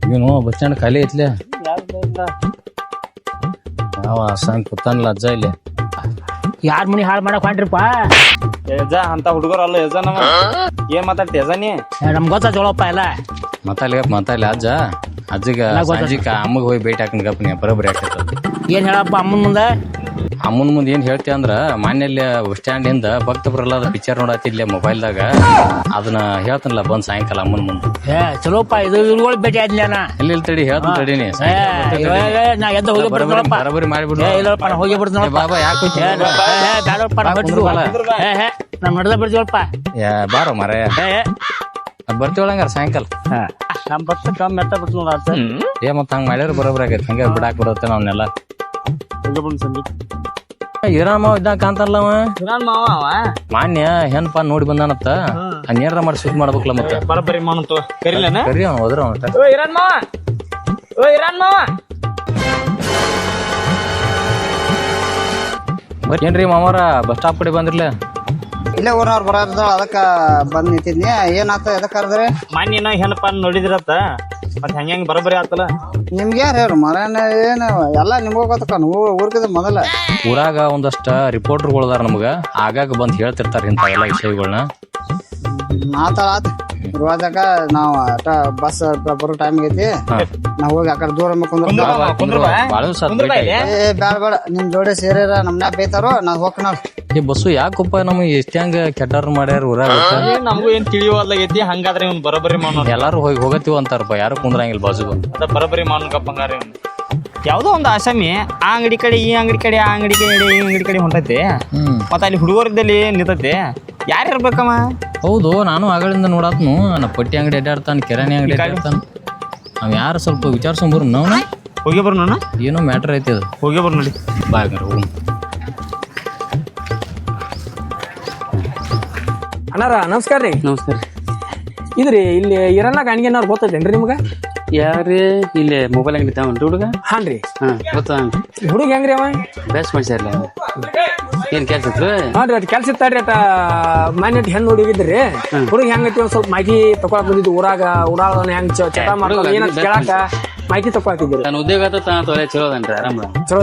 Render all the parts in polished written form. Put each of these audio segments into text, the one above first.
ಇವನು bus stand ಖಾಲಿ ಐತ್ಲೆ ಯಾವ ಸಂಗ್ ಕೂತಾನಲ್ಲ ಅಜ್ಜ ಇಲ್ಲಿ ಯಾರ ಮನಿ ಹಾಳು ಮಾಡಕ್ ಹೊಂಟ್ರಿಪ್ಪ ಯಜ ಅಂತ ಹುಡುಗರು ಅಲ್ಲ ಯಜ ನಮ್ಮ ಏನ್ ಮಾತಾಡ್ತಿ ಯಜ ನೀ ನಮ್ಗೆ ಗೊತ್ತಾಜೋಳಪ್ಪ ಎಲ್ಲ ಮಾತಾಡ್ಲಿ ಅಜ್ಜ ಅಜ್ಜಿಗ ಸಂಜಿಕ ಅಮ್ಮಗೆ ಹೋಗಿ ಭೇಟಿ ಹಾಕೊಂಡ್ಗಪ್ಪ ನೀ ಬರೋಬ್ಬರಿ ಹಾಕತ್ತ ಏನ್ ಹೇಳಪ್ಪ ಅಮ್ಮನ ಮುಂದೆ ಅಮ್ಮನ ಮುಂದೆ ಏನ್ ಹೇಳ್ತಿ ಅಂದ್ರ ಮನೆಯಲ್ಲಿ ಬಸ್ ಸ್ಟ್ಯಾಂಡ್ ಇಂದ ಭಕ್ತ ಬರಲ್ಲ ಪಿಕ್ಚರ್ ನೋಡತ್ತಿಲ್ಲ ಮೊಬೈಲ್ದಾಗ ಅದನ್ನ ಹೇಳ್ತಾನಲ್ಲ ಬಂದ್ ಸಾಯಂಕಾಲ ಅಮ್ಮನ ಮುಂದೆ ಚಲೋಪ್ಪ ಇದುಗಳು ಭೇಟಿ ಆದ್ಲಿ ನಾ ಇಲ್ಲಿ ತಡಿ ಹೇಳ್ತಾನ ತಡೀನಿ ನಾ ಎದ್ದ ಹೋಗಿ ಬಿಡ್ತೀನಪ್ಪ ಬರೋಬ್ಬರಿ ಮಾಡ್ಬಿಡು ಇಲ್ಲಪ್ಪ ನಾ ಹೋಗಿ ಬಿಡ್ತೀನಪ್ಪ ಬಾಬಾ ಯಾಕೆ ಬ್ಯಾಡಪ್ಪ ನಾ ನಡ್ದ ಬಿಡ್ತೀವಲ್ಪ ಬಾರೋ ಮಾರಾಯ ಬರ್ತೀವಳಂಗಾರ ಸಾಯಂಕಾಲ ನಮ್ ಬಸ್ ಕಮ್ಮಿ ಮೆತ್ತ ಬಿಡ್ತೀವಿ ಮತ್ತ ಹಂಗ ಮಾಡ್ಯಾರ ಬರೋಬ್ಬರಿ ಆಗೈತೆ ಹಂಗ ಬಿಡಾಕ್ ಬರುತ್ತೆ ನಾವ್ನೆಲ್ಲ ಸಂಜೆ ಇರಾನ್ ಮಾವ ಇದ್ದಾಗ ಕಾಂತಾರಲ್ಲ ಮಾವ ಅವ ಮಾನ್ಯ ಹೆಣ್ಪ ನೋಡಿ ಬಂದಾನತ್ತ ನೇರ ಮಾಡಿ ಸುದ್ದಿ ಮಾಡ್ಬೇಕಲ್ಲ ಮತ್ತೆ ಬರಬರಿ ಮಾನಂತ ಕರಿಲೇನ ಕರಿ ಅವ್ನು ಹೋದ್ರ ಅವನ ಓ ಇರಾನ್ ಮಾವ ಏನ್ರಿ ಮಾಮಾರ ಬಸ್ ಸ್ಟಾಪ್ ಕಡೆ ಬಂದಿರ್ಲ ಇಲ್ಲೇ ಊರವ್ರು ಬರೋದ್ರ ಅದಕ್ಕ ಬಂದ್ ನಿಂತಿದ್ನಿ ಏನಾತ ಎದಕ್ ಕರ್ದ್ರಿ ಮಾನ್ಯನ ಹೆಣ್ಣಪ್ಪ ನೋಡಿದ್ರತ್ತ ಮತ್ ಹೆಂಗ್ ಬರಬರಿ ಆತಲ್ಲ ನಿಮ್ಗೆ ಯಾರು ಹೇಳ್ರಿ ಮರೇನ ಏನು ಎಲ್ಲಾ ನಿಮ್ಗ ಗೊತ್ತಕ್ಕ ನೀವು ಊರ್ಗಿದ ಮೊದಲ ಊರಾಗ ಒಂದಷ್ಟ ರಿಪೋರ್ಟರ್ಗಳದಾರ ನಮ್ಗ ಆಗಾಗ ಬಂದ್ ಹೇಳ್ತಿರ್ತಾರ ಇಂಥ ಎಲ್ಲ ವಿಷಯಗಳನ್ನ ಮಾತಾಡತ್ ಇರುವಾದಾಗ ನಾವ್ ಬಸ್ ಬರೋ ಟೈಮ್ ಐತಿ ನಾವ್ ಹೋಗಿ ಆ ಕಡೆ ದೂರ ಬಾಳ ದಿವಸ ಬೇಡ ನಿಮ್ ಜೋಡಿ ಸೇರಿರ ನಮ್ನ ಬೇಯ್ತಾರೋ ನಾವ್ ಹೋಗ್ ನಾವ್ ಈ ಬಸ್ಸು ಯಾಕಪ್ಪ ನಮ್ಗೆ ಎಷ್ಟಂಗ ಕೆಟ್ಟಾರ ಮಾಡ್ಯಾರ ಊರಾಗ ನಮಗೂ ಏನ್ ತಿಳಿಯೋದ್ಲಾಗೈತಿ ಹಂಗಾದ್ರೆ ಇವ್ನು ಬರಬರಿ ಮಾಡ ಎಲ್ಲಾರು ಹೋಗತ್ತೀವ ಅಂತಾರಪ್ಪ ಯಾರು ಕುಂದ್ರಂಗಿಲ್ಲ ಬಾಜು ಬಂದು ಅದ ಬರಬರಿ ಮಾನಕಪ್ಪಂಗಾರ ಯಾವ್ದೋ ಒಂದು ಆಸಾಮಿ ಆ ಅಂಗಡಿ ಕಡೆ ಈ ಅಂಗಡಿ ಕಡೆ ಆ ಅಂಗಡಿ ಕಡೆ ಈ ಅಂಗಡಿ ಕಡೆ ಹೊಂಟೈತಿ ಮತ್ತ ಅಲ್ಲಿ ಹುಡುಗರದಲ್ಲಿ ನಿಂತೈತಿ ಯಾರು ಇರ್ಬೇಕಮ್ಮ ಹೌದು ನಾನು ಆಗಳಿಂದ ನೋಡಾತ್ನು ನಾ ಪಟ್ಟಿ ಅಂಗಡಿ ಅಡ್ಡಾಡ್ತಾನ ಕಿರಾಣಿ ಅಂಗಡಿ ಅಡ್ಡಾಡ್ತಾನ ನಾವ್ ಯಾರು ಸ್ವಲ್ಪ ವಿಚಾರಿಸ್ಕೊಂಬರು ನಾವು ಹೋಗಿ ಬರ್ ನಾನು ಏನೋ ಮ್ಯಾಟ್ರ್ ಐತಿ ಅದು ಹೋಗಿ ಬರ್ ನೋಡಿ ಬಾ ಹೋಗಿ ಅಣ್ಣಾರ ನಮಸ್ಕಾರ ರೀ ನಮಸ್ಕಾರ ಇದ್ರಿ ಇಲ್ಲಿ ಇರಣ್ಣ ಗಾಣಿಗೆನವ್ರು ಗೊತ್ತೈತೇನ್ರಿ ನಿಮ್ಗ ಯಾರೇ ಇಲ್ಲಿ ಮೊಬೈಲ್ ಅಂಗಡಿ ತಗೊಂಡ್ರಿ ಹುಡುಗ ಹಾನ್ರಿ ಗೊತ್ತನ್ರಿ ಹುಡುಗ ಹೆಂಗ್ರಿ ಅವ ಬೆಸ್ಟ್ ಮನುಷ್ಯರ್ಲ ಏನ್ ಕೆಲ್ಸ ಇತ್ತು ಹಾನ್ರಿ ಅದ್ ಕೆಲ್ಸ ಇತ್ತಾಡ್ರಿ ಅಟ ಮನೆ ಹೆಣ್ಣು ಹುಡುಗಿದ್ರಿ ಹುಡುಗ ಹೆಂಗೈತಿ ಒಂದ್ ಸ್ವಲ್ಪ ಮಾಹಿತಿ ತಕೊಳಕ್ ಬಂದಿದ್ದು ಊರಾಗ ಊರಾಗ ಹೆಂಗ್ ಚಟ ಮಾಡ್ತಾರ ಏನಂತ ಕೇಳಾಕ ಮಾಹಿತಿ ತಕೊಳತಿದ್ರಿ ನನ್ನ ಉದ್ಯೋಗ ಆತ ತೊಲೆ ಚಲೋ ಅದನ್ರಿ ಆರಾಮ ಚಲೋ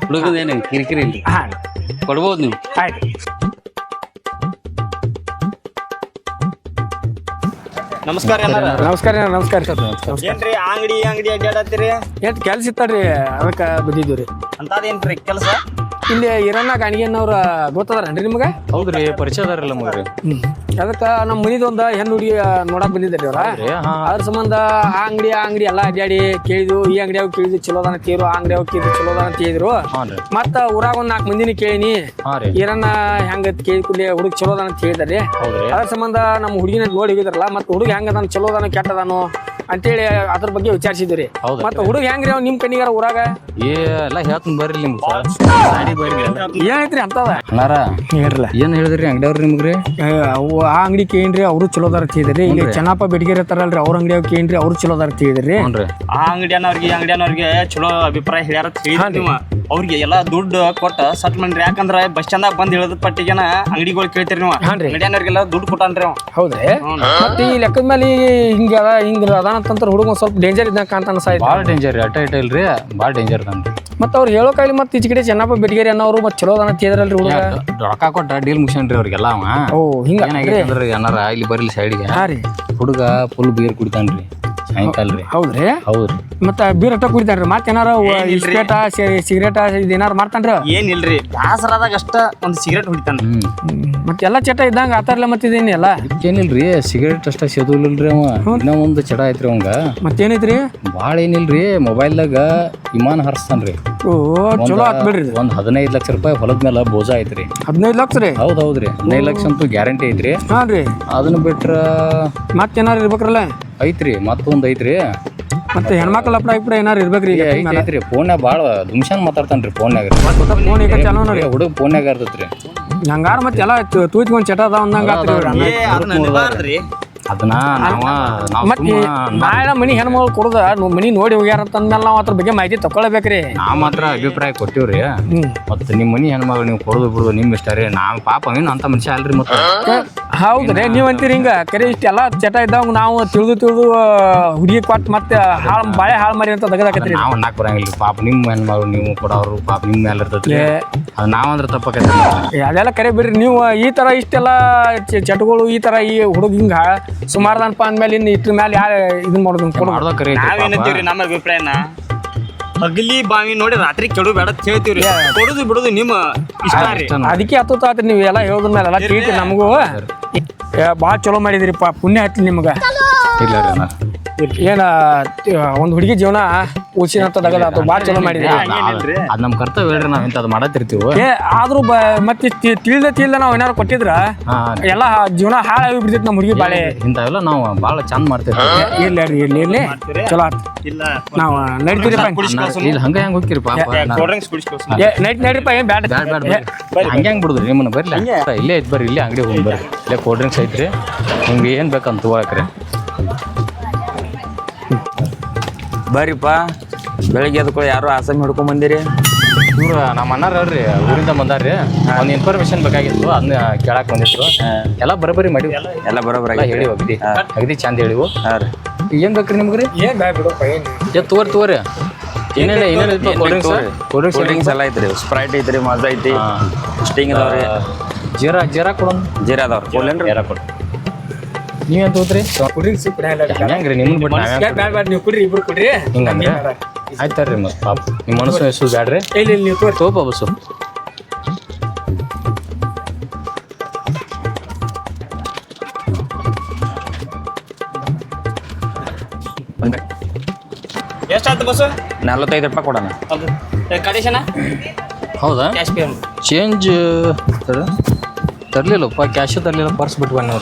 ಹುಡುಗದ ಏನು ಕಿರಿಕಿರಿ ಇಲ್ರಿ ಹಾ ಕೊಡ್ಬೋದು ನೀವು ಆಯ್ತು ನಮಸ್ಕಾರ ನಮಸ್ಕಾರ ನಮಸ್ಕಾರ ಸರ್ ಏನ್ರಿ ಅಂಗಡಿ ಅಂಗಡಿ ಅಡ್ಡಾಡತ್ತೀರಿ ಎಷ್ಟ್ ಕೆಲ್ಸ ಇತ್ತಾಡ್ರಿ ಅದಕ್ಕ ಬಂದಿದ್ವಿ ಅಂತದೇನ್ರಿ ಕೆಲಸ ಇಲ್ಲಿ ಇರಣ್ಣ ಗಾಣಿಗೆನವ್ರ ಗೊತ್ತದಾರನ್ರಿ ನಿಮ್ಗ ಹೌದ್ರಿ ಪರಿಚಯ ಅದಾರಲ್ಲ ಮಗ್ರಿ ಅದಕ್ಕ ನಮ್ ಮನಿದೊಂದ ಹೆಣ್ಣು ಹುಡುಗಿ ನೋಡಕ್ ಬಂದಿದ್ರಿ ಅವ್ರ ಅದ್ರ ಸಂಬಂಧ ಆ ಅಂಗಡಿ ಎಲ್ಲಾ ಅಡ್ಡಾಡಿ ಕೇಳಿದ್ವು ಈ ಅಂಗಡಿಯಾಗ ಕೇಳಿದ್ವಿ ಚಲೋದಾನ ತೀರು ಆ ಅಂಗಡಿಯಾಗ ಕೇಳಿದ್ವಿ ಚಲೋದಾನ ತಿಳಿದ್ರು ಮತ್ತ ಊರಾಗ ಒಂದ್ 4 ಮಂದಿನ ಕೇಳಿನಿ ಇರಣ್ಣ ಹೆಂಗ ಕೇಳಿ ಕೂಡಲೇ ಹುಡುಗ ಚಲೋದಾನ ಅಂತ ಹೇಳಿದಾರೆ ಅದ್ರ ಸಂಬಂಧ ನಮ್ಮ ಹುಡುಗಿನ ನೋಡಿ ಹೋಗಿದ್ರಲ್ಲ ಮತ್ತ ಹುಡುಗ ಹೆಂಗದಾನ ಚಲೋದಾನ ಕೆಟ್ಟದಾನು ಅಂತೇಳಿ ಅದ್ರ ಬಗ್ಗೆ ವಿಚಾರಿಸಿದ್ರಿ ಮತ್ತ ಹುಡುಗ ಹೆಂಗ್ರಿ ಅವ್ ನಿಮ್ ಕಣ್ಣಿಗಾರ ಊರಾಗ ಎಲ್ಲ ಹೇಳ್ತೀನಿ ಬರ್ರಿ ನಿಮ್ಗೆ ಏನೈತ್ರಿ ಅಂತದ ಅಣ್ಣಾರ ಹೇಳ್ರಲ್ಲ ಏನ್ ಹೇಳಿದ್ರಿ ಅಂಗಡಿಯವ್ರು ನಿಮ್ಗ್ರಿ ಅವು ಆ ಅಂಗಡಿ ಕೇಳ್ರಿ ಅವ್ರು ಚಲೋದಾರ ತಿಳಿದ್ರಿ ಇಲ್ಲಿ ಚೆನ್ನಪ್ಪ ಬೆಡಗೇರಿ ಇರ್ತಾರಲ್ರಿ ಅವ್ರ ಅಂಗಡಿ ಕೇಳ್ರಿ ಅವ್ರು ಚಲೋದಾರ ತಿಳಿದ್ರಿ ಆ ಅಂಗಡಿಯವ್ರಿಗೆ ಚಲೋ ಅಭಿಪ್ರಾಯ ಹೇಳ್ಯಾರ ಅವ್ರಿಗೆ ಎಲ್ಲಾ ದುಡ್ಡು ಕೊಟ್ಟ ಸಟ್ ಮಾಡ್ರಿ ಯಾಕಂದ್ರ ಬಸ್ ಸ್ಟ್ಯಾಂಡ್ ಬಂದ್ ಇಳದ ಪಟ್ಟಿಗೆನ ಅಂಗಡಿಗಳು ಕೇಳ್ತೀರಿ ನೀವು ಅಂಗಡಿಯವ್ರಿಗೆಲ್ಲ ದುಡ್ಡು ಕೊಟ್ಟಾನ್ರಿ ಹೌದ್ರಿ ಮತ್ತೆ ಈ ಲೆಕ್ಕದ ಮೇಲೆ ಹಿಂಗ ಅದಾನಂತಂದ್ರ ಹುಡುಗ ಸ್ವಲ್ಪ ಡೇಂಜರ್ ಇದ್ದಂಗ ಕಾಣ್ತಾನ ಭಾಳ ಡೇಂಜರ್ ಅಟ ಇಲ್ರಿ ಭಾಳ ಡೇಂಜರ್ ಅದಾನ್ರಿ ಮತ್ತ ಅವ್ರು ಹೇಳೋ ಕೈಲಿ ಮತ್ತೆ ಈಚೆ ಕಡೆ ಚೆನ್ನಪ್ಪ ಬೆಡಗೇರಿ ಅನ್ನೋರು ಮತ್ ಚಲೋ ಅದಾನ ತಿಳಿದ್ರಲ್ರಿ ಹುಡುಗ ರೊಕ್ಕ ಕೊಟ್ಟ ಡೀಲ್ ಮುಗಿಸ್ಯಾನ್ರಿ ಅವ್ರಿಗೆಲ್ಲ ಅವ ಓ ಹಿಂಗ ಏನಾಗೈತೆ ಏನಾರ ಇಲ್ಲಿ ಬರ್ಲಿ ಸೈಡ್ಗೆ ಹುಡುಗ ಫುಲ್ ಬೀರ್ ಕುಡಿತಾನ್ರಿ ಸಾಯಂಕಾಲ ರೀ ಹೌದ್ರಿ ಹೌದ್ರಿ ಮತ್ತ ಬೀರ್ ಅಟ್ಟ ಕುಡಿತಾನ್ರಿ ಮತ್ತೇನಾರ ಸ್ಪೇಟ ಸಿಗರೇಟ ಇದೇನಾರ ಮಾಡ್ತಾನ್ರಿ ಏನಿಲ್ರಿ ಬ್ಯಾಸರಾದಾಗ ಅಷ್ಟ ಒಂದ್ ಸಿಗರೇಟ್ ಹೊಡಿತಾನ್ರಿ ಮತ್ತೆಲ್ಲಾ ಚಟ ಇದ್ದಂಗ ಆತಾರ್ಲ ಮತ್ತಿದೇನಿಲ್ಲ ಏನಿಲ್ರಿ ಸಿಗರೇಟ್ ಅಷ್ಟ ಸೇದುಲ್ರಿ ಅವ ಇನ್ನೂ ಒಂದು ಚಟ ಐತ್ರಿ ಅವಂಗ ಮತ್ತೇನೈತ್ರಿ ಭಾಳ ಏನಿಲ್ರಿ ಮೊಬೈಲ್ದಾಗ ವಿಮಾನ ಹಾರಿಸ್ತಾನ್ರಿ ಓ ಚಲೋ ಆತ್ ಬಿಡ್ರಿ ಒಂದ್ 15 ಲಕ್ಷ ರೂಪಾಯಿ ಹೊಲದ ಮೇಲೆ ಬೋಜ ಐತ್ರಿ 15 ಲಕ್ಷ ರೀ ಹೌದ್ರಿ 15 ಲಕ್ಷ ಅಂತೂ ಗ್ಯಾರಂಟಿ ಐತ್ರಿ ಹಾನ್ರಿ ಅದನ್ನ ಬಿಟ್ರ ಮತ್ತೇನಾರ ಇರ್ಬೇಕ್ರಲ್ಲ ಐತ್ರಿ ಮತ್ತೊಂದ್ ಐತ್ರಿ ಮತ್ತೆ ಹೆಣ್ಮಕ್ಳ ಲಪಡ ಇಪ್ಪಡ ಏನಾರ ಇರ್ಬೇಕ್ರಿ ಐತ್ರಿ ಫೋನ್ಯಾಗ ಭಾಳ ದುಮ್ಶಾನ್ ಮಾತಾಡ್ತಾನ್ರಿ ಫೋನ್ಯಾಗ ಫೋನ್ ಈಗ ಚಾಲೋ ನೋಡ್ರಿ ಹುಡುಗ ಫೋನ್ಯಾಗ ಇರ್ತೈತ್ರಿ ಹಂಗಾರ ಮತ್ತೆ ಎಲ್ಲ ತೂತ್ಕೊಂಡ್ ಚಟ ಅದಾವ ಅಂದಂಗ ಅದನ್ನ ಅದನ್ನ ಮತ್ ನಾಳೆ ಮನಿ ಹೆಣ್ಮಗಳು ಕೊಡುದ ಮನಿ ನೋಡಿ ಹೋಗ್ಯಾರ ಅಂತಂದ್ಮೇಲೆ ನಾವ್ ಅದ್ರ ಬಗ್ಗೆ ಮಾಹಿತಿ ತಗೊಳ್ಬೇಕ್ರಿ. ನಾವ್ ಮಾತ್ರ ಅಭಿಪ್ರಾಯ ಕೊಟ್ಟಿವ್ರಿ. ಮತ್ತ ನಿಮ್ ಮನಿ ಹೆಣ್ಮಗಳು ನೀವು ಕೊಡುದು ಬಿಡುದು ನಿಮ್ ಇಷ್ಟ ರೀ. ನಾವ್ ಪಾಪ ಏನು ಅಂತ ಮನುಷ್ಯ ಅಲ್ರಿ. ಮತ್ತೆ ಹೌದ್ರಿ ನೀವ್ ಅಂತೀರಿ ಹಿಂಗ ಕರೆ ಇಷ್ಟೆಲ್ಲಾ ಚಟ ಇದ್ದಾಗ ನಾವು ತಿಳಿದು ಹುಡುಗಿ ಕೊಟ್ಟು ಮತ್ತೆ ಬಾಳೆ ಹಾಳು ಮಾಡಿ ಅಂತ ದಗದಾಕತ್ರಿ. ನಾವ್ ಅನ್ನಕ್ ಬರಂಗಿಲ್ಲ ಪಾಪ ನಿಮ್ ಹೆಣ್ಮಗಳು ನೀವು ಕೊಡೋರು ಪಾಪ ನಿಮ್ ಮೇಲೆ ಇರ್ತೈತಿ. ಅದ್ ನಾವಂದ್ರ ತಪ್ಪಕೈತಿ. ಅದೆಲ್ಲ ಕರೆ ಬಿಡ್ರಿ. ನೀವು ಈ ತರ ಇಷ್ಟೆಲ್ಲ ಚಟಗಳು ಈ ತರ ಈ ಹುಡುಗ ಹಿಂಗ ಸುಮಾರದನಪ್ಪ ಅಂದ್ಮೇಲೆ ಇನ್ನು ಇದ್ರ ಮೇಲೆ ಯಾರು ಇದನ್ ಮಾಡೋದು ಕರೆ ನಾವೇನಂತೀವ್ರಿ ನಮ್ಮ ಅಭಿಪ್ರಾಯನ ಹಗಲಿ ಬಾವಿ ನೋಡಿ ರಾತ್ರಿ ಕೆಡು ಬೇಡ ಅಂತ ಹೇಳ್ತೀವ್ರಿ. ಕೊಡುದು ಬಿಡುದು ನಿಮ್ಮ ಇಷ್ಟ ರೀ. ಅದಕ್ಕೆ ಹತ್ತುತ್ತಾತ್ರಿ ನೀವು ಎಲ್ಲ ಹೇಳೋದ್ರ ಮೇಲೆ ಎಲ್ಲ ತಿಳಿತೀರಿ ನಮಗೂ. ಭಾಳ ಚಲೋ ಮಾಡಿದಿರಿಪ್ಪ, ಪುಣ್ಯ ಹತ್ಲಿ ನಿಮ್ಗ. ಇಲ್ಲ ರೀ ಏನ ಒಂದ್ ಹುಡುಗಿ ಜೀವನ ಉಳಿಸಿನಂತ ತಗದಾತು. ಭಾಳ ಚಲೋ ಮಾಡಿದ್ರಿ. ಅದ್ ನಮ್ ಕರ್ತವ್ಯ ಹೇಳ್ರಿ. ನಾವ್ ಇಂಥದ್ ಮಾಡತ್ತಿರ್ತೀವಿ. ಆದ್ರೂ ಮತ್ತೆ ತಿಳಿದ ನಾವ್ ಏನಾರು ಕೊಟ್ಟಿದ್ರ ಎಲ್ಲ ಜೀವನ ಹಾಳಾಗಿ ಬಿಡ್ತೈತಿ ನಮ್ಮ ಹುಡುಗಿ ಬಾಳೆ. ಇಂಥವೆಲ್ಲ ನಾವು ಭಾಳ ಚಂದ ಮಾಡ್ತೇವೆ. ಇರ್ಲಿ ಚಲೋ ಆತ್. ನಾವ್ ನಡಿತೀರಿ ಇಲ್ಲಿ ಹಂಗ ಹೆಂಗ್ ಹೋಗ್ತೀರಿ ಪಾಪ. ನಡಿರಿಪ್ಪ. ಏನ್ ಬ್ಯಾಡ ಹಂಗೆ ಹೆಂಗ್ ಬಿಡುದ್ರಿ ನಿಮ್ಮನ್ನ. ಬರ್ಲಿ ಇಲ್ಲೇ ಐತ್ ಬರ್ರಿ. ಇಲ್ಲೇ ಅಂಗಡಿ ಹೋಗಿ ಬರ್ರಿ. ಇಲ್ಲೇ ಕೋಲ್ಡ್ ಡ್ರಿಂಕ್ಸ್ ಐತ್ರಿ. ನಿಮ್ಗೆ ಏನ್ ಬೇಕಂತ ತಗೋಳಕ್ರಿ. ಬರ್ರಿಪ್ಪ. ಬೆಳಿಗ್ಗೆ ಅದಕ್ಕೂ ಯಾರು ಆಸಾಮಿ ಹಿಡ್ಕೊಂಡ್ ಬಂದಿರಿ? ಇವ್ರು ನಮ್ಮ ಅಣ್ಣಾರ ಹೇಳ್ರಿ, ಊರಿಂದ ಬಂದಾರ್ರಿ. ಒಂದ್ ಇನ್ಫಾರ್ಮೇಶನ್ ಬೇಕಾಗಿತ್ತು, ಅದನ್ನ ಕೇಳಾಕ್ ಬಂದಿತ್ತು. ಎಲ್ಲ ಬರೋಬ್ಬರಿ ಮಾಡಿ ಎಲ್ಲ ಬರೋಬ್ಬರ ಹೇಳಿ ಅಗದಿ ಚಂದ ಹೇಳಿವು. ಏನ್ ಬೇಕ್ರಿ ನಿಮ್ಗ್ರಿ? ಏನ್ ಬ್ಯಾಡ ಬಿಡಪ್ಪ. ಏನ್ ತೋರಿ ಏನೇನು ಕೋಲ್ಡ್ ಡ್ರಿಂಕ್ಸ್ ಎಲ್ಲ ಐತ್ರಿ. ಸ್ಪ್ರೈಟ್ ಐತ್ರಿ, ಮಜಾ ಐತಿ, ಸ್ಟಿಂಗ್ ಅದಾವ್ರಿ, ಜೀರಾ ಕೊಡೋಣ. ಜೀರಾ ಅದಾವ್ರಿ. ಕೋಲ್ಡ್ ಜೀರಾ ಕೊಡು. ನೀವೇನ್ ತಗೋತ್ರಿ? ಹೆಂಗ್ರಿ ನಿಮ್ಗೆ ಬಿಟ್ಟು ಬ್ಯಾಡ ನೀವು ಕುಡ್ರಿ, ಇಬ್ರು ಕುಡ್ರಿ. ಹಿಂಗಂದ್ರೆ ಆಯ್ತಾರ್ರಿ. ಮತ್ತೆ ಪಾಪ ನಿಮ್ಮ ಮನಸ್ಸು ಹೆಸರು ಬ್ಯಾಡ್ರಿ. ನೀವು ತೋಪ ಬಸ್ಸು. ಎಷ್ಟಾಯ್ತು ಬಸ್ಸು? 45 ರೂಪಾಯಿ ಕೊಡೋಣ. ಕಡಿಶನ ಹೌದಾ? ಕ್ಯಾಶ್ ಪೇ ಚೇಂಜ್ ತರ್ಲಿಲ್ಲಪ್ಪ. ಕ್ಯಾಶ್ ತರ್ಲಿಲ್ಲ, ಪರ್ಸ್ ಬಿಟ್ಟು ಬನ್ನಿ.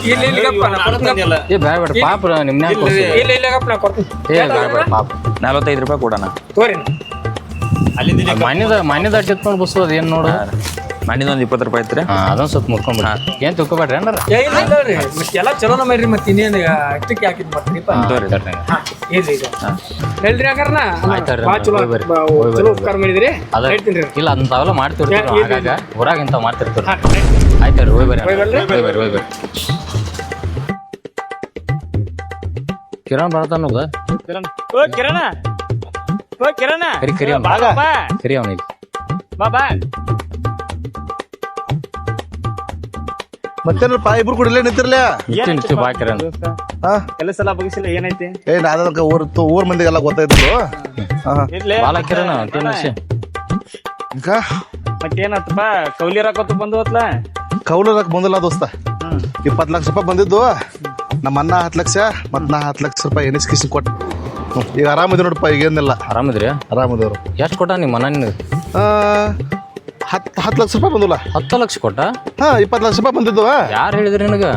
ಏ ಬೇಡ ಪಾಪ ನಿಮ್ನ ಪಾಪ 45 ರೂಪಾಯಿ ಕೊಡೋಣ. ಮಾನ್ಯದ ಅಡ್ಡಿತ್ ನೋಡಿ ಬಸ್ಸು. ಅದೇನ್ ನೋಡು, ಮಣ್ಣಿದೊಂದು 20 ರೂಪಾಯಿ ಐತ್ರಿ. ಅದೊಂದ್ ಸ್ವಲ್ಪ ಮುರ್ಕೊಂಡ್ಬಿಡ. ಏನ್ ತಿಳ್ಕೊಬೇಡ್ರಿ ಏನಾರ. ಎಲ್ಲ ಚಲೋನ ಮಾಡ್ರಿ. ಮತ್ತೆ ಇನ್ನೇನು ಅಷ್ಟಕ್ಕೆ ಹಾಕಿದ್ ಬರ್ತೀರಿಪ್ಪ. ಹೇಳ್ರಿ ಹಂಗಾರನ ಭಾಳ ಚಲೋ ಉಪಕಾರ ಮಾಡಿದ್ರಿ. ಇಲ್ಲ ಅದನ್ನ ತಾವೆಲ್ಲ ಮಾಡ್ತಿರ್ತೀವಿ. ಆಗಾಗ ಊರಾಗ ಇಂಥವ್ ಮಾಡ್ತಿರ್ತೀವಿ. ಆಯ್ತಾರಿ, ಹೋಯ್ ಬರ್ರಿ. ಕಿರಣ್ ಬರ್ತಾನ. ಕರಿ ಅವನಿಗೆ. ಮತ್ತೇನಪ್ಪ ಇಬ್ರು ಕೂಡ ಇಲ್ಲೇ ನಿಂತಿರ್ಲ? ಬಾ ಕಿರಣ್. ಕೆಲಸ ಎಲ್ಲ ಬಗ್ಸಿಲ್ಲ ಏನೈತಿ? ಊರ್ ಮಂದಿಗೆಲ್ಲ ಗೊತ್ತಾಯ್ತು. ಬಾಲ ಕಿರಣ್ ಮತ್ತೇನತ್ತಪ್ಪ ಕೌಲಿ ರಾಕೋತ ಬಂದವತ್ಲ? ಕೌಲರಕ್ ಬಂದಿಲ್ಲ ದೋಸ್ತ. 20 ಲಕ್ಷ ರೂಪಾಯಿ ಬಂದಿದ್ದು. ನಮ್ಮ ಅಣ್ಣ 10 ಲಕ್ಷ ಮತ್ ನಾ 10 ಲಕ್ಷ ರೂಪಾಯಿ ಎನಿಸ್ ಕಿಸಿ ಕೊಟ್ಟು ಈಗ ಆರಾಮಿದೆ ನೋಡಪ್ಪ. ಈಗ ಏನಿಲ್ಲ. ಆರಾಮಿದ್ರಿ? ಆರಾಮದವ್ರು. ಎಷ್ಟು ಕೊಟ್ಟ ನಿಮ್ಮ ಮನ? ನಿನಗೆ 10 ಲಕ್ಷ ರೂಪಾಯಿ ಬಂದಿಲ್ಲ. 10 ಲಕ್ಷ ಕೊಟ್ಟ? 20 ಲಕ್ಷ ರೂಪಾಯಿ ಬಂದಿದ್ದು. ಯಾರು ಹೇಳಿದ್ರಿ ನಿನಗ?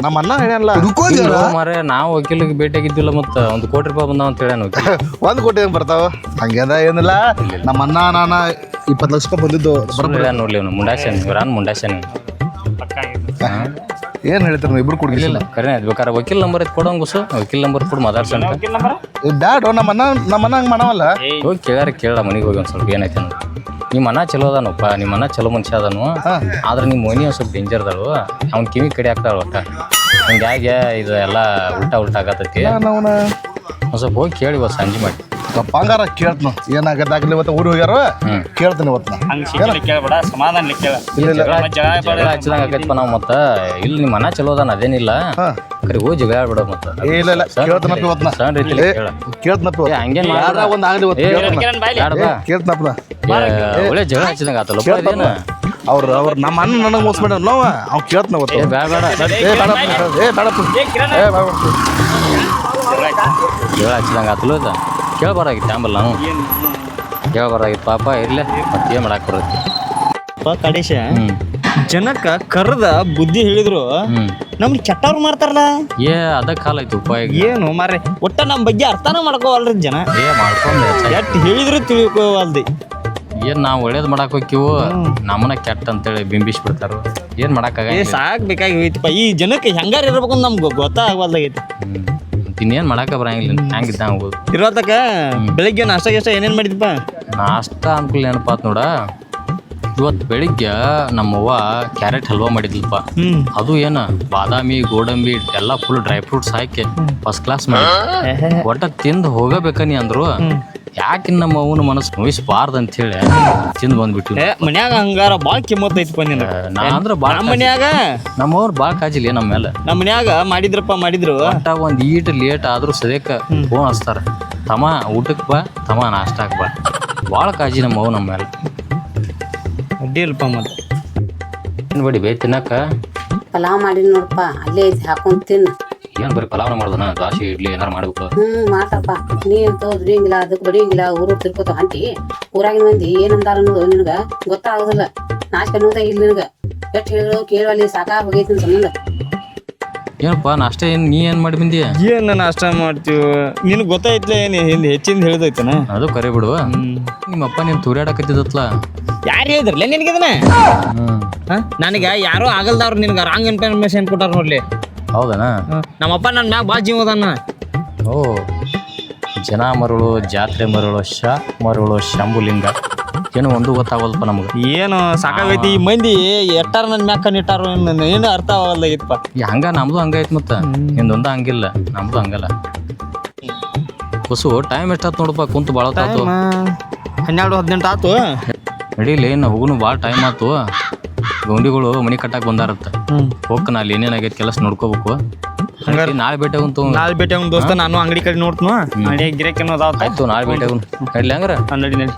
ನಮ್ಮ ಅಣ್ಣ ಹೇಳಲ್ಲ ಮಾರೇ. ನಾವು ವಕೀಲಿಗೆ ಭೇಟಿಯಾಗಿದ್ದಿಲ್ಲ. ಮತ್ತ 1 ಕೋಟಿ ರೂಪಾಯಿ ಬಂದಾವ ಅಂತ ಹೇಳ. 1 ಕೋಟಿ ಹೆಂಗ್ ಬರ್ತಾವ? ಹಂಗೆದ ಏನಿಲ್ಲ. ನಮ್ಮ ಅಣ್ಣ ನಾನ 20 ಲಕ್ಷ ರೂಪಾಯಿ ಬಂದಿದ್ದು. ನೋಡ್ಲಿ ಮುಂಡಾಶನ್ ಇವ್ರಾನ್ ಮುಂಡಾಶನ್. ಏನ್ ಹೇಳ್ತಾರೆ ಇಬ್ರು ಕುಡ್ಗಿಲ್ಲ? ಕರೆ ಬೇಕಾರೆ ವಕೀಲ್ ನಂಬರ್ ಕೊಡಂಗ ವಕೀಲ್ ನಂಬರ್ ಕೊಡು ಮಾತಾಡ್ಸೋಣ. ಬ್ಯಾಡ ನಮ್ಮ ಅಣ್ಣ ಹಂಗ್ ಮಾಡವಲ್ಲ. ಹೋಗಿ ಕೇಳ ಮನೆಗೆ ಹೋಗಿ ಒಂದ್ ಸ್ವಲ್ಪ ಏನೈತೆ ಅನ್ನೋದು. ನಿಮ್ಮ ಅಣ್ಣ ಚಲೋ ಅದಾನಪ್ಪ. ನಿಮ್ಮ ಅಣ್ಣ ಚಲೋ ಮನುಷ್ಯ ಅದಾನು. ಆದ್ರೆ ನಿಮ್ಮ ಮನಿ ಒಂದ್ ಸ್ವಲ್ಪ ಡೇಂಜರ್ ಅದಾಳು. ಅವ್ನ ಕಿವಿ ಕಡೆ ಹಾಕ್ತಾಳ ಒಟ್ಟ. ಹಿಂಗಾಗಿ ಇದು ಎಲ್ಲ ಉಲ್ಟಾ ಆಗತೈತಿ. ಒಂದ್ ಸ್ವಲ್ಪ ಹೋಗಿ ಕೇಳಿ ಇವತ್ತು ಸಂಜೆ ಮಾಡಿ ಬಂಗಾರ ಕೇಳ್ತನ ಏನಾಗದಾಗ್ಲಿ. ಇವತ್ತು ಊರಿಗೆ ಹೋಗ್ಯಾರ ಕೇಳ್ತೀನಿ ಇವತ್ತು. ಕೇಳ್ಬೇಡ, ಸಮಾಧಾನ ಹಚ್ಚಿದಂಗ ಆಕೈತಪ್ಪ ನಾವು. ಮತ್ತ ಇಲ್ಲಿ ನಿಮ್ಮ ಅಣ್ಣ ಚಲೋ ಅದಾನ ಅದೇನಿಲ್ಲ. ಕರಿ ಹೋಗಿ ಜಗಳ ಆಡ್ಬಿಡ. ಮತ್ತ ಇಲ್ಲ ಕೇಳ್ತನಪ್ಪ ಇವತ್ತು. ಸಣ್ಣ ರೀತಿಲಿ ಕೇಳ್ತನಪ್ಪ. ಹಂಗೇನ್ ಒಂದ್ ಆಗ್ಲಿ ಕೇಳ್ತನಪ್ಪ. ಒಳ್ಳೆ ಜಗಳ ಹಚ್ಚಿದಂಗ ಆತಲ್ಲಪ್ಪ. ಅದೇನ ಅವ್ರ ನಮ್ಮ ಅಣ್ಣ ನನಗೆ ಮೋಸ ಮಾಡ ನೋವ ಅವ್ನು ಕೇಳ್ತನ ಇವತ್ತು. ಜಗಳ ಹಚ್ಚಿದಂಗ ಆತಲ್ಲ. ಕೇಳ್ಬಾರಾಗಿತ್ತು ಆಂಬಲ್. ನಾನು ಕೇಳ್ಬಾರಾಗಿತ್ತು ಪಾಪ. ಇರ್ಲೆ ಮತ್ತೆ ಏನ್ ಮಾಡಾಕ್ ಬರುತ್ತೆ. ಕಡೇಶ ಜನಕ್ಕ ಕರ್ದ ಬುದ್ಧಿ ಹೇಳಿದ್ರು ನಮ್ಗೆ ಕೆಟ್ಟವ್ರು ಮಾಡ್ತಾರಲ್ಲ. ಅದ ಕಾಲ ಐತಿ ಉಪಾಯ. ಏನು ಮಾರ್ರೆ ಒಟ್ಟ ನಮ್ ಬಗ್ಗೆ ಅರ್ಥನ ಮಾಡ್ಕೋವಲ್ರಿ ಜನ. ಮಾಡ್ಕೊಂಡ್ ಎಷ್ಟ್ ಹೇಳಿದ್ರು ತಿಳ್ಕೋವಲ್ದಿ. ಏನ್ ನಾವ್ ಒಳ್ಳೇದ್ ಮಾಡಕ್ ಹೋಗ್ತೀವೋ ನಮ್ಮನ್ನ ಕೆಟ್ಟ ಅಂತೇಳಿ ಬಿಂಬಿಸ್ಬಿಡ್ತಾರ ಏನ್ ಮಾಡಕ್ಕಾಗ ಸಾಕ್ ಬೇಕಾಗಿ ಹೋಯ್ತಪ್ಪ ಈ ಜನಕ್ಕೆ ಹೆಂಗಾರ ಇರ್ಬೇಕು ಅಂತ ನಮ್ಗೆ ಗೊತ್ತಾಗವಲ್ದಾಗೈತಿ. ಇನ್ನೇನ್ ಮಾಡಾಕ ಬರಂಗಿಲ್ಲ ಹೆಂಗಿದ್ದ ಹೋಗುದು ಇರೋತಕ ಬೆಳಿಗ್ಗೆ ನಾಷ್ಟ ಗಿಷ್ಟ ಏನೇನ್ ಮಾಡಿದ್ಪ? ನಾಷ್ಟ ಅನ್ಕೂಲ ನೆನಪಾತ್ ನೋಡ ಇವತ್ತು ಬೆಳಿಗ್ಗೆ ನಮ್ಮವ್ವ ಕ್ಯಾರೆಟ್ ಹಲ್ವಾ ಮಾಡಿದ್ಲಪ್ಪ. ಅದು ಏನ ಬಾದಾಮಿ ಗೋಡಂಬಿ ಎಲ್ಲ ಫುಲ್ ಡ್ರೈ ಫ್ರೂಟ್ಸ್ ಹಾಕಿ ಫಸ್ಟ್ ಕ್ಲಾಸ್ ಮಾಡಿ ಒಟ್ಟ ತಿಂದು ಹೋಗಬೇಕ ನೀ ಅಂದ್ರು ಯಾಕೆ ನಮ್ಮ ಅವನ ಮನಸ್ಸು ನೋಯಿಸ್ಬಾರ್ದು ಅಂತ ಹೇಳಿ ತಿಂದು ಬಂದ್ಬಿಟ್ಟು ಮನ್ಯಾಗ ಹಂಗಾರ ಬಾಳ ಕಿಮ್ಮತ್ ಐತಿ ನೀನು. ನಾ ಅಂದ್ರ ಬಾಳ ನಮ್ಮ ಮನ್ಯಾಗ ನಮ್ಮವ್ರು ಬಾಳ ಕಾಜಿಲ್ಲ ನಮ್ಮ ಮೇಲೆ. ನಮ್ಮ ಮನ್ಯಾಗ ಮಾಡಿದ್ರು ಒಟ್ಟ ಒಂದ್ ಈಟ್ ಲೇಟ್ ಆದ್ರೂ ಸದ್ಯಕ್ಕೆ ಫೋನ್ ಹಚ್ತಾರ, ತಮ್ಮ ಊಟಕ್ಕೆ ಬಾ, ತಮ್ಮ ನಾಷ್ಟಾಕ್ ಬಾ. ಬಾಳ ಕಾಜಿ ನಮ್ಮ ಅವ್ ನಮ್ಮ ಮೇಲೆ. ಅಡ್ಡಿ ಇಲ್ಪ ಮತ್ತೆ ಏನ್ ಬಡಿ ಬೇ ತಿನ್ನಕ ಪಲಾವ್ ಮಾಡಿ ನೋಡಪ್ಪ, ಅಲ್ಲೇ ಐತಿ ಹಾಕೊಂಡ್ ತಿನ್ನು. ಏನ್ ಬರೀ ಪಲಾವನ ಮಾಡ್ದನ ದಾಸಿ ಇಡ್ಲಿ ಏನಾರು ಮಾಡ್ಬೇಕು. ಮಾಡ್ತಪ್ಪ, ನೀ ಅಂತ ದುಡಿಯಂಗಿಲ್ಲ, ಅದಕ್ಕೆ ಬಡಿಯಂಗಿಲ್ಲ, ಊರು ತಿರ್ಕೋತ ಅಂಟಿ ಊರಾಗಿನ ಮಂದಿ ಏನಂತಾರ ಅನ್ನೋದು ನಿನಗ ಗೊತ್ತಾಗೋದಿಲ್ಲ. ನಾಚಿಕೆ ಅನ್ನೋದೇ ಇಲ್ಲ ನಿನಗ. ಎಷ್ಟು ಹೇಳಿದ್ರು ಕೇಳುವಲ್ಲಿ ಸಾಕಾಗ ಹೋಗೈತಿ ಸಂಬಂಧ. ಏನಪ್ಪ ನಾಷ್ಟ ಏನ್ ನೀ ಏನ್ ಮಾಡಿ ಬಂದಿ? ಏನ್ ನಾಷ್ಟ ಮಾಡ್ತೀವ ನಿನಗ್ ಗೊತ್ತಾಯ್ತಲ ಏನ್ ಹಿಂದೆ ಹೆಚ್ಚಿಂದ ಹೇಳ್ದೈತನ. ಅದು ಕರೆ ಬಿಡು. ನಿಮ್ಮಪ್ಪ ನೀನ್ ತೂರ್ಯಾಡಕತ್ತಿದ್ದತ್ಲ ಯಾರು ಹೇಳಿದ್ರಲ್ಲ ನಿನಗಿದನ? ನನಗ ಯಾರೋ ಆಗಲ್ದವ್ರು ನಿನಗ ರಾಂಗ್ ಇನ್ಫಾರ್ಮೇಶನ್ ಕೊಟ್ಟಾರ ನೋಡ್ಲಿ. ಹೌದನಾ? ನಮ್ಮಪ್ಪ ನನ್ನ ಮ್ಯಾಗ ಬಾ ಜೀವ ಅದಾನ. ಓ ಜನ ಮರುಳು, ಜಾತ್ರೆ ಮರುಳು, ಮರುಳು, ಶಂಭುಲಿಂಗ ಏನು ಒಂದು ಗೊತ್ತಾಗಲ್ಪ ನಮ್ಗೆ. ಏನು ಸಾಕಾಗೈತಿ ಈ ಮಂದಿ ಎಟ್ಟಾರ ನನ್ನ ಮ್ಯಾಗ ಕಣ್ಣಿಟ್ಟಾರ ಏನು ಅರ್ಥ ಆಗಲ್ದಾಗೈತಪ್ಪ. ಹಂಗ ನಮ್ದು ಹಂಗೈತ್ ಮತ್ತ ನಿಂದೊಂದ ಹಂಗಿಲ್ಲ, ನಮ್ದು ಹಂಗಲ್ಲ. ಹೊಸು ಟೈಮ್ ಎಷ್ಟಾತ್ ನೋಡಪ್ಪ, ಕುಂತು ಭಾಳ ಹೊತ್ತಾತು. 12-18 ಆತು. ನಡೀಲಿ ಇನ್ನು ಹೋಗುನು ಭಾಳ ಟೈಮ್ ಆತು. ಗೌಂಡಿಗಳು ಮನಿ ಕಟ್ಟಾಕ್ ಬಂದಾರತ್ತ. ಹೋಗ್ ನಾ ಅಲ್ಲಿ ಏನೇನಾಗೈತಿ ಕೆಲಸ ನೋಡ್ಕೋಬೇಕು. ನಾಳೆ ಭೇಟಿ ಆಗುಂತು. ನಾಳೆ ಭೇಟಿ ಆಗುನ್ ದೋಸ್ತ. ನಾನು ಅಂಗಡಿ ಕಡೆ ನೋಡ್ತನು. ಅಂಗಡಿ ಗಿರಾಕಿ ಅನ್ನೋದು ಆಯ್ತು, ನಾಳೆ ಭೇಟಿ ಆಗುನ್. ನಡ್ಲಿ ಹಂಗಾರ ನಡಿ.